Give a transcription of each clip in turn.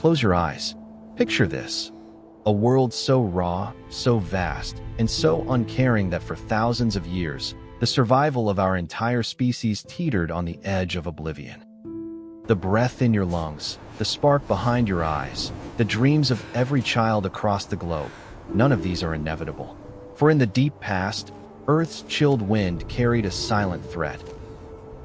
Close your eyes. Picture this. A world so raw, so vast, and so uncaring that for thousands of years, the survival of our entire species teetered on the edge of oblivion. The breath in your lungs, the spark behind your eyes, the dreams of every child across the globe, none of these are inevitable. For in the deep past, Earth's chilled wind carried a silent threat.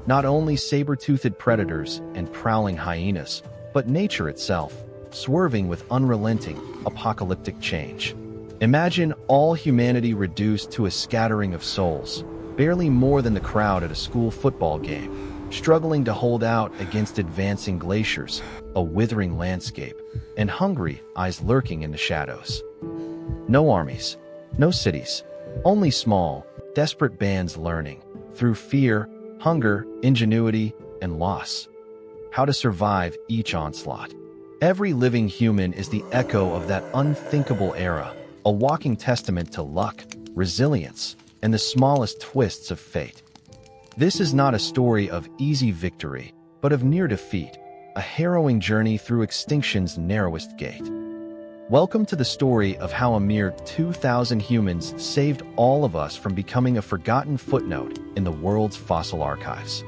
Not only saber-toothed predators and prowling hyenas, but nature itself, swerving with unrelenting, apocalyptic change. Imagine all humanity reduced to a scattering of souls, barely more than the crowd at a school football game, struggling to hold out against advancing glaciers, a withering landscape, and hungry eyes lurking in the shadows. No armies, no cities, only small, desperate bands learning, through fear, hunger, ingenuity, and loss, how to survive each onslaught. Every living human is the echo of that unthinkable era, a walking testament to luck, resilience, and the smallest twists of fate. This is not a story of easy victory, but of near defeat, a harrowing journey through extinction's narrowest gate. Welcome to the story of how a mere 2,000 humans saved all of us from becoming a forgotten footnote in the world's fossil archives.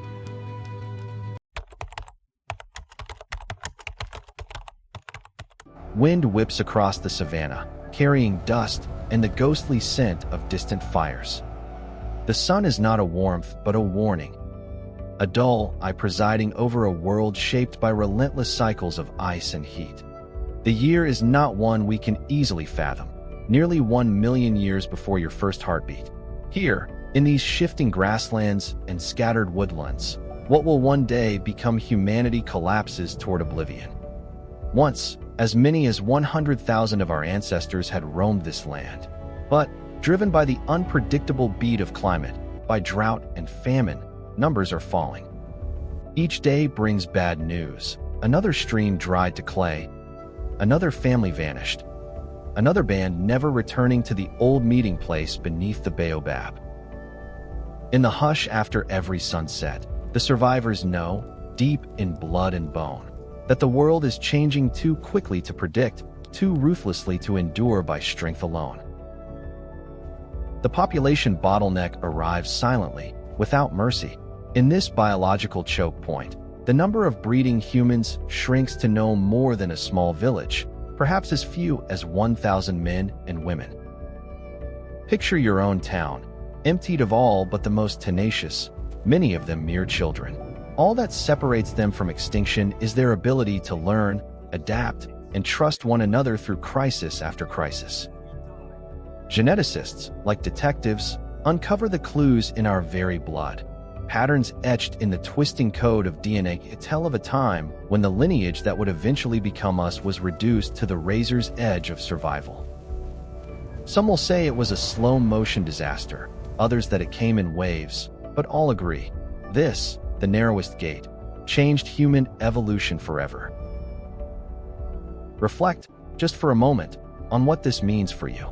Wind whips across the savanna, carrying dust and the ghostly scent of distant fires. The sun is not a warmth, but a warning. A dull eye presiding over a world shaped by relentless cycles of ice and heat. The year is not one we can easily fathom, nearly 1 million years before your first heartbeat. Here, in these shifting grasslands and scattered woodlands, what will one day become humanity collapses toward oblivion. Once, as many as 100,000 of our ancestors had roamed this land. But, driven by the unpredictable beat of climate, by drought and famine, numbers are falling. Each day brings bad news. Another stream dried to clay. Another family vanished. Another band never returning to the old meeting place beneath the baobab. In the hush after every sunset, the survivors know, deep in blood and bone, that the world is changing too quickly to predict, too ruthlessly to endure by strength alone. The population bottleneck arrives silently, without mercy. In this biological choke point, the number of breeding humans shrinks to no more than a small village, perhaps as few as 1,000 men and women. Picture your own town, emptied of all but the most tenacious, many of them mere children. All that separates them from extinction is their ability to learn, adapt, and trust one another through crisis after crisis. Geneticists, like detectives, uncover the clues in our very blood. Patterns etched in the twisting code of DNA tell of a time when the lineage that would eventually become us was reduced to the razor's edge of survival. Some will say it was a slow-motion disaster, others that it came in waves, but all agree. This, the narrowest gate, changed human evolution forever. Reflect, just for a moment, on what this means for you.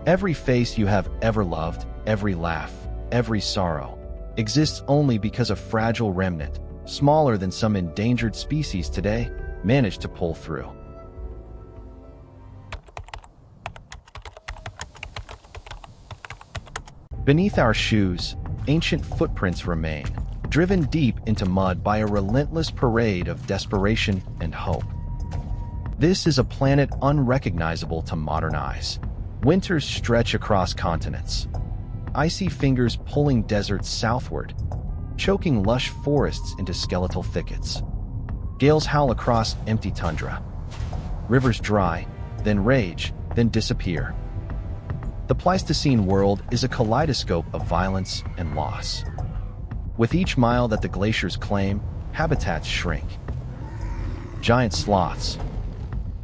Every face you have ever loved, every laugh, every sorrow, exists only because a fragile remnant, smaller than some endangered species today, managed to pull through. Beneath our shoes, ancient footprints remain, driven deep into mud by a relentless parade of desperation and hope. This is a planet unrecognizable to modern eyes. Winters stretch across continents, icy fingers pulling deserts southward, choking lush forests into skeletal thickets. Gales howl across empty tundra. Rivers dry, then rage, then disappear. The Pleistocene world is a kaleidoscope of violence and loss. With each mile that the glaciers claim, habitats shrink. Giant sloths,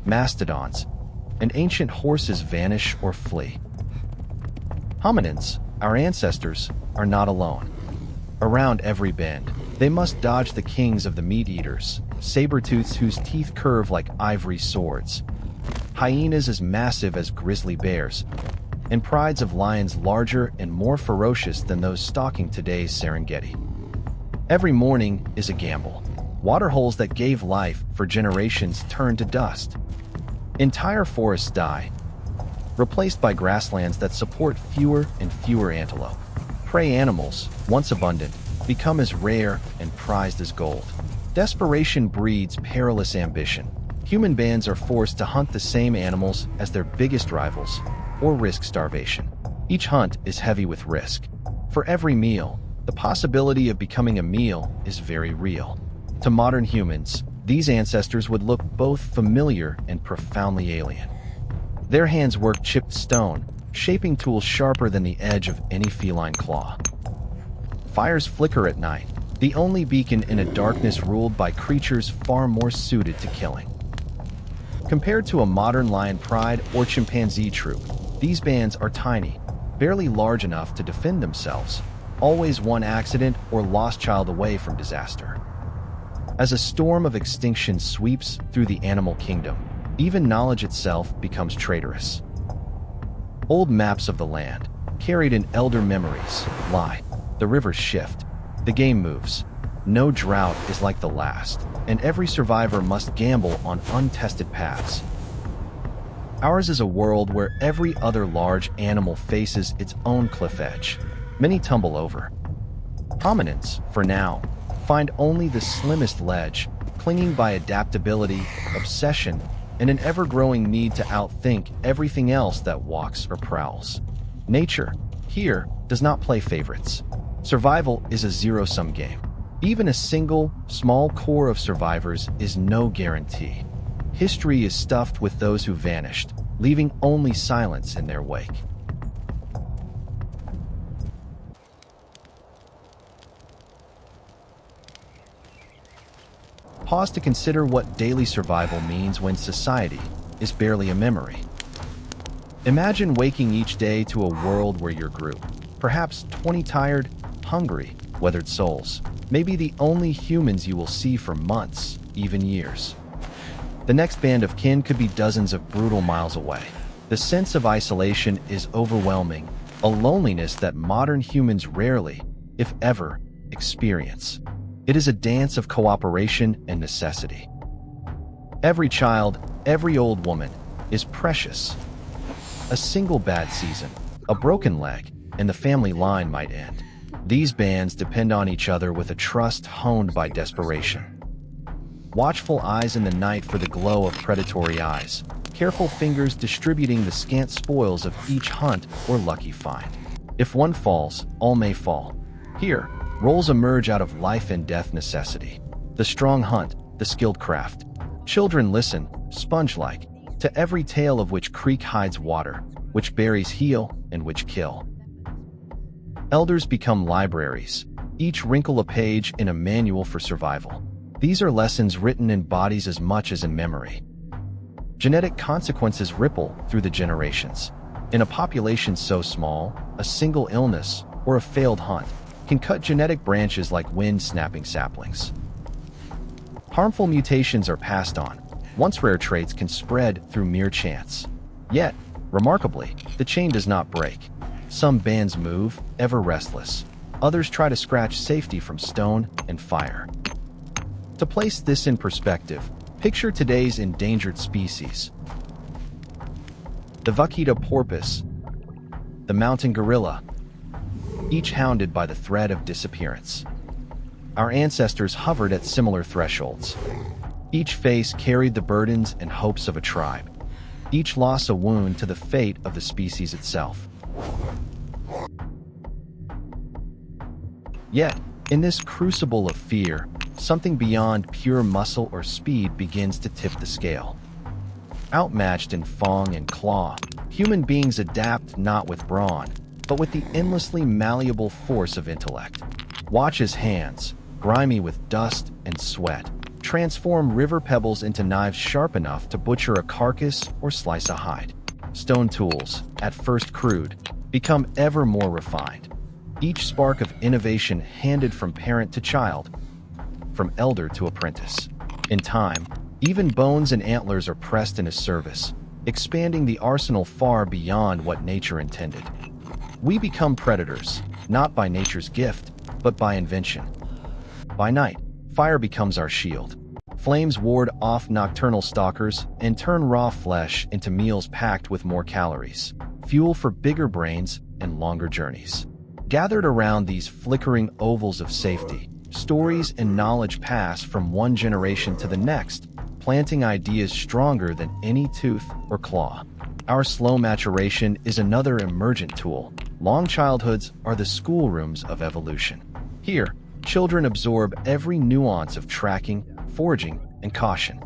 mastodons, and ancient horses vanish or flee. Hominins, our ancestors, are not alone. Around every bend, they must dodge the kings of the meat-eaters, saber-tooths whose teeth curve like ivory swords, hyenas as massive as grizzly bears, and prides of lions larger and more ferocious than those stalking today's Serengeti. Every morning is a gamble. Waterholes that gave life for generations turn to dust. Entire forests die, replaced by grasslands that support fewer and fewer antelope. Prey animals, once abundant, become as rare and prized as gold. Desperation breeds perilous ambition. Human bands are forced to hunt the same animals as their biggest rivals, or risk starvation. Each hunt is heavy with risk. For every meal, the possibility of becoming a meal is very real. To modern humans, these ancestors would look both familiar and profoundly alien. Their hands worked chipped stone, shaping tools sharper than the edge of any feline claw. Fires flicker at night, the only beacon in a darkness ruled by creatures far more suited to killing. Compared to a modern lion pride or chimpanzee troop, these bands are tiny, barely large enough to defend themselves, always one accident or lost child away from disaster. As a storm of extinction sweeps through the animal kingdom, even knowledge itself becomes traitorous. Old maps of the land, carried in elder memories, lie. The rivers shift. The game moves. No drought is like the last, and every survivor must gamble on untested paths. Ours is a world where every other large animal faces its own cliff edge. Many tumble over. Hominins, for now, find only the slimmest ledge, clinging by adaptability, obsession, and an ever-growing need to outthink everything else that walks or prowls. Nature, here, does not play favorites. Survival is a zero-sum game. Even a single, small core of survivors is no guarantee. History is stuffed with those who vanished, leaving only silence in their wake. Pause to consider what daily survival means when society is barely a memory. Imagine waking each day to a world where your group, perhaps 20 tired, hungry, weathered souls, may be the only humans you will see for months, even years. The next band of kin could be dozens of brutal miles away. The sense of isolation is overwhelming, a loneliness that modern humans rarely, if ever, experience. It is a dance of cooperation and necessity. Every child, every old woman, is precious. A single bad season, a broken leg, and the family line might end. These bands depend on each other with a trust honed by desperation. Watchful eyes in the night for the glow of predatory eyes, careful fingers distributing the scant spoils of each hunt or lucky find. If one falls, all may fall. Here, roles emerge out of life and death necessity. The strong hunt, the skilled craft. Children listen, sponge-like, to every tale of which creek hides water, which berries heal, and which kill. Elders become libraries, each wrinkle a page in a manual for survival. These are lessons written in bodies as much as in memory. Genetic consequences ripple through the generations. In a population so small, a single illness or a failed hunt can cut genetic branches like wind-snapping saplings. Harmful mutations are passed on. Once rare traits can spread through mere chance. Yet, remarkably, the chain does not break. Some bands move, ever restless. Others try to scratch safety from stone and fire. To place this in perspective, picture today's endangered species. The vaquita porpoise, the mountain gorilla, each hounded by the threat of disappearance. Our ancestors hovered at similar thresholds. Each face carried the burdens and hopes of a tribe. Each loss a wound to the fate of the species itself. Yet, in this crucible of fear, something beyond pure muscle or speed begins to tip the scale. Outmatched in fang and claw, human beings adapt not with brawn, but with the endlessly malleable force of intellect. Watch as hands, grimy with dust and sweat, transform river pebbles into knives sharp enough to butcher a carcass or slice a hide. Stone tools, at first crude, become ever more refined. Each spark of innovation handed from parent to child, from elder to apprentice. In time, even bones and antlers are pressed into service, expanding the arsenal far beyond what nature intended. We become predators, not by nature's gift, but by invention. By night, fire becomes our shield. Flames ward off nocturnal stalkers and turn raw flesh into meals packed with more calories, fuel for bigger brains and longer journeys. Gathered around these flickering ovals of safety, stories and knowledge pass from one generation to the next, planting ideas stronger than any tooth or claw. Our slow maturation is another emergent tool. Long childhoods are the schoolrooms of evolution. Here, children absorb every nuance of tracking, foraging, and caution.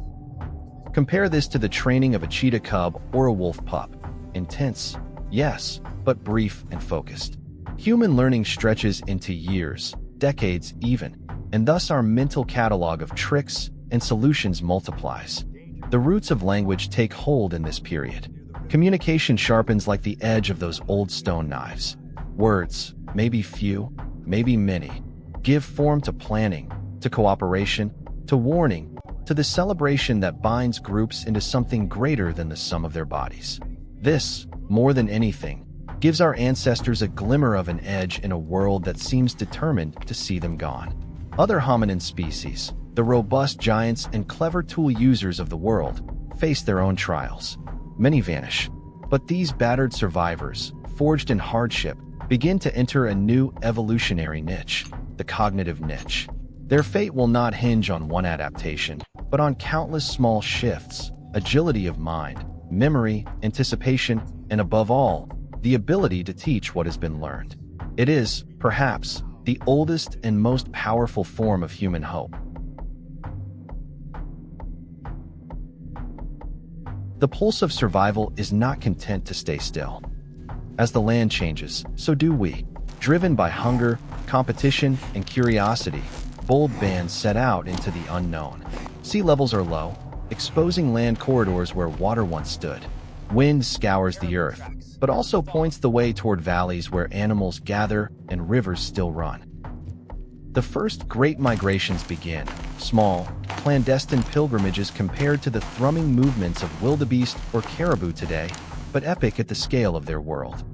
Compare this to the training of a cheetah cub or a wolf pup. Intense, yes, but brief and focused. Human learning stretches into years, decades even, and thus our mental catalog of tricks and solutions multiplies. The roots of language take hold in this period. Communication sharpens like the edge of those old stone knives. Words, maybe few, maybe many, give form to planning, to cooperation, to warning, to the celebration that binds groups into something greater than the sum of their bodies. This, more than anything, gives our ancestors a glimmer of an edge in a world that seems determined to see them gone. Other hominin species, the robust giants and clever tool users of the world, face their own trials. Many vanish, but these battered survivors, forged in hardship, begin to enter a new evolutionary niche, the cognitive niche. Their fate will not hinge on one adaptation, but on countless small shifts, agility of mind, memory, anticipation, and above all, the ability to teach what has been learned. It is, perhaps, the oldest and most powerful form of human hope. The pulse of survival is not content to stay still. As the land changes, so do we. Driven by hunger, competition, and curiosity, bold bands set out into the unknown. Sea levels are low, exposing land corridors where water once stood. Wind scours the earth, but also points the way toward valleys where animals gather and rivers still run. The first great migrations begin, small, clandestine pilgrimages compared to the thrumming movements of wildebeest or caribou today, but epic at the scale of their world.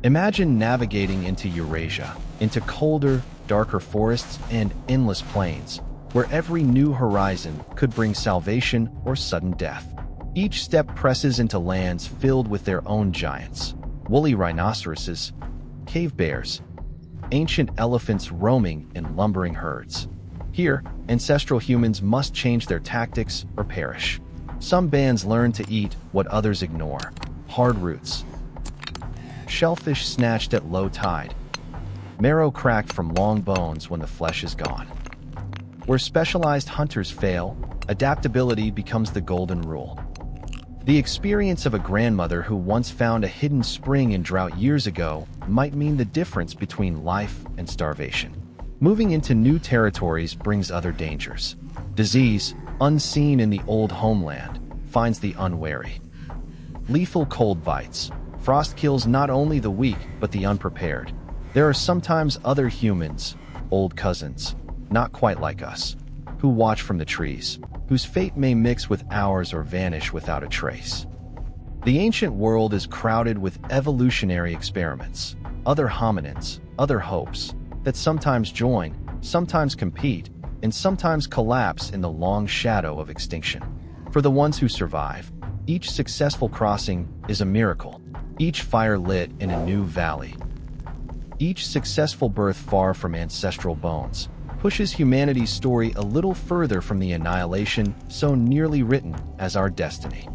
Imagine navigating into Eurasia, into colder, darker forests and endless plains, where every new horizon could bring salvation or sudden death. Each step presses into lands filled with their own giants, woolly rhinoceroses, cave bears, ancient elephants roaming in lumbering herds. Here, ancestral humans must change their tactics or perish. Some bands learn to eat what others ignore: hard roots, shellfish snatched at low tide, marrow cracked from long bones when the flesh is gone. Where specialized hunters fail, adaptability becomes the golden rule. The experience of a grandmother who once found a hidden spring in drought years ago might mean the difference between life and starvation. Moving into new territories brings other dangers. Disease, unseen in the old homeland, finds the unwary. Lethal cold bites. Frost kills not only the weak, but the unprepared. There are sometimes other humans, old cousins, not quite like us, who watch from the trees, whose fate may mix with ours or vanish without a trace. The ancient world is crowded with evolutionary experiments, other hominins, other hopes, that sometimes join, sometimes compete, and sometimes collapse in the long shadow of extinction. For the ones who survive, each successful crossing is a miracle, each fire lit in a new valley. Each successful birth far from ancestral bones pushes humanity's story a little further from the annihilation so nearly written as our destiny.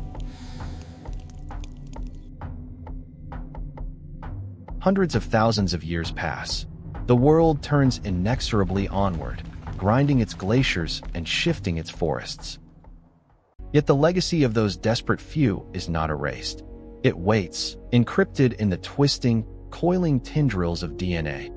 Hundreds of thousands of years pass. The world turns inexorably onward, grinding its glaciers and shifting its forests. Yet the legacy of those desperate few is not erased. It waits, encrypted in the twisting, coiling tendrils of DNA.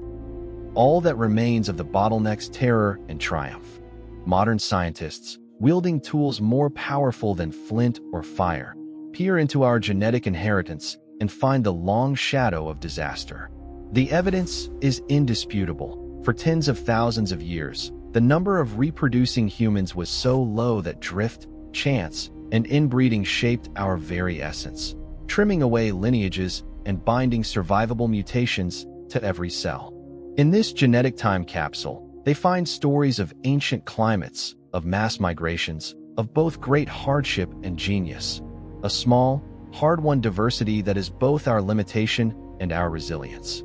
All that remains of the bottleneck's terror and triumph. Modern scientists, wielding tools more powerful than flint or fire, peer into our genetic inheritance and find the long shadow of disaster. The evidence is indisputable. For tens of thousands of years, the number of reproducing humans was so low that drift, chance, and inbreeding shaped our very essence, trimming away lineages and binding survivable mutations to every cell. In this genetic time capsule, They find stories of ancient climates, of mass migrations, of both great hardship and genius. A small, hard-won diversity that is both our limitation and our resilience.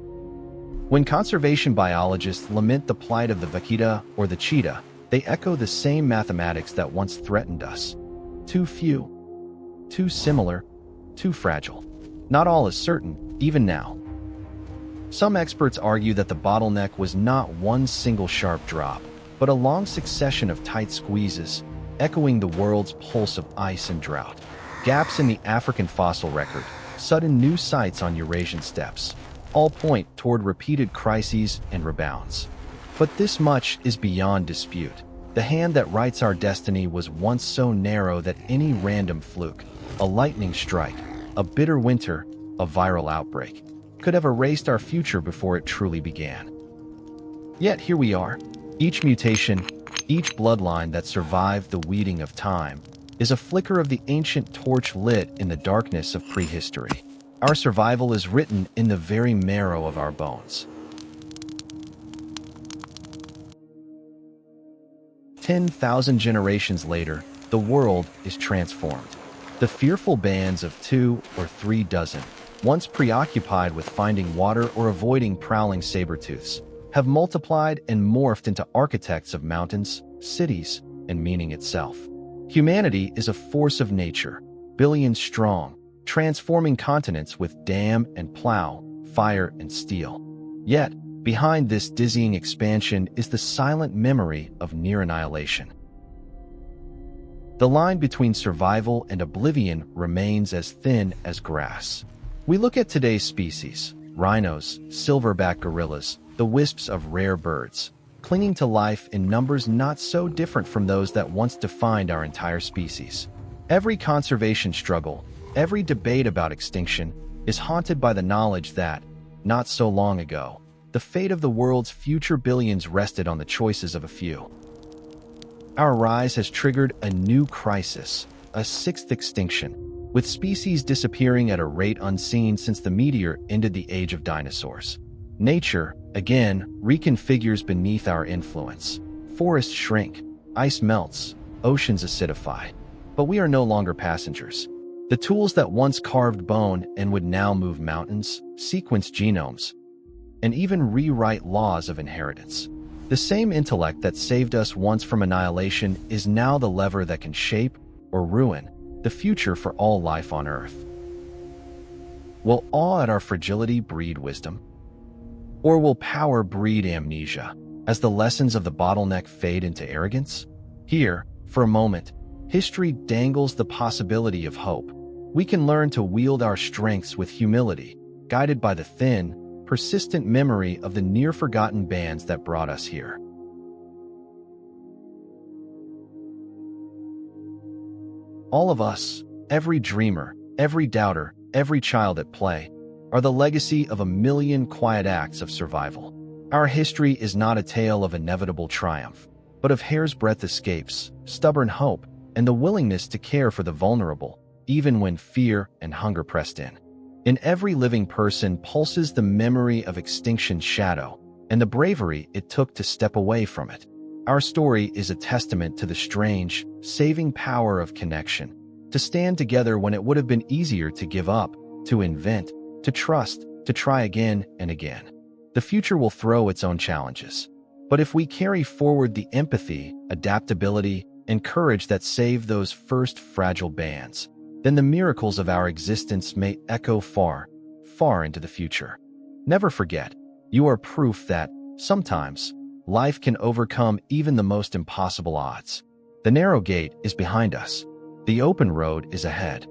When conservation biologists lament the plight of the vaquita or the cheetah, they echo the same mathematics that once threatened us. Too few, too similar, too fragile. Not all is certain, even now. Some experts argue that the bottleneck was not one single sharp drop, but a long succession of tight squeezes, echoing the world's pulse of ice and drought. Gaps in the African fossil record, sudden new sites on Eurasian steppes, all point toward repeated crises and rebounds. But this much is beyond dispute. The hand that writes our destiny was once so narrow that any random fluke, a lightning strike, a bitter winter, a viral outbreak, could have erased our future before it truly began. Yet here we are. Each mutation, each bloodline that survived the weeding of time, is a flicker of the ancient torch lit in the darkness of prehistory. Our survival is written in the very marrow of our bones. 10,000 generations later, the world is transformed. The fearful bands of 2 or 3 dozen, once preoccupied with finding water or avoiding prowling saber-tooths, have multiplied and morphed into architects of mountains, cities, and meaning itself. Humanity is a force of nature, billions strong, transforming continents with dam and plow, fire and steel. Yet, behind this dizzying expansion is the silent memory of near annihilation. The line between survival and oblivion remains as thin as grass. We look at today's species, rhinos, silverback gorillas, the wisps of rare birds, clinging to life in numbers not so different from those that once defined our entire species. Every conservation struggle, every debate about extinction, is haunted by the knowledge that, not so long ago, the fate of the world's future billions rested on the choices of a few. Our rise has triggered a new crisis, a sixth extinction, with species disappearing at a rate unseen since the meteor ended the age of dinosaurs. Nature, again, reconfigures beneath our influence. Forests shrink, ice melts, oceans acidify. But we are no longer passengers. The tools that once carved bone and would now move mountains, sequence genomes, and even rewrite laws of inheritance. The same intellect that saved us once from annihilation is now the lever that can shape or ruin the future for all life on Earth. Will awe at our fragility breed wisdom? Or will power breed amnesia, as the lessons of the bottleneck fade into arrogance? Here, for a moment, history dangles the possibility of hope. We can learn to wield our strengths with humility, guided by the thin, persistent memory of the near-forgotten bands that brought us here. All of us, every dreamer, every doubter, every child at play, are the legacy of a million quiet acts of survival. Our history is not a tale of inevitable triumph, but of hair's-breadth escapes, stubborn hope, and the willingness to care for the vulnerable, even when fear and hunger pressed in. In every living person pulses the memory of extinction's shadow and the bravery it took to step away from it. Our story is a testament to the strange, saving power of connection, to stand together when it would have been easier to give up, to invent, to trust, to try again and again. The future will throw its own challenges. But if we carry forward the empathy, adaptability, and courage that saved those first fragile bands, then the miracles of our existence may echo far, far into the future. Never forget, you are proof that, sometimes, life can overcome even the most impossible odds. The narrow gate is behind us. The open road is ahead.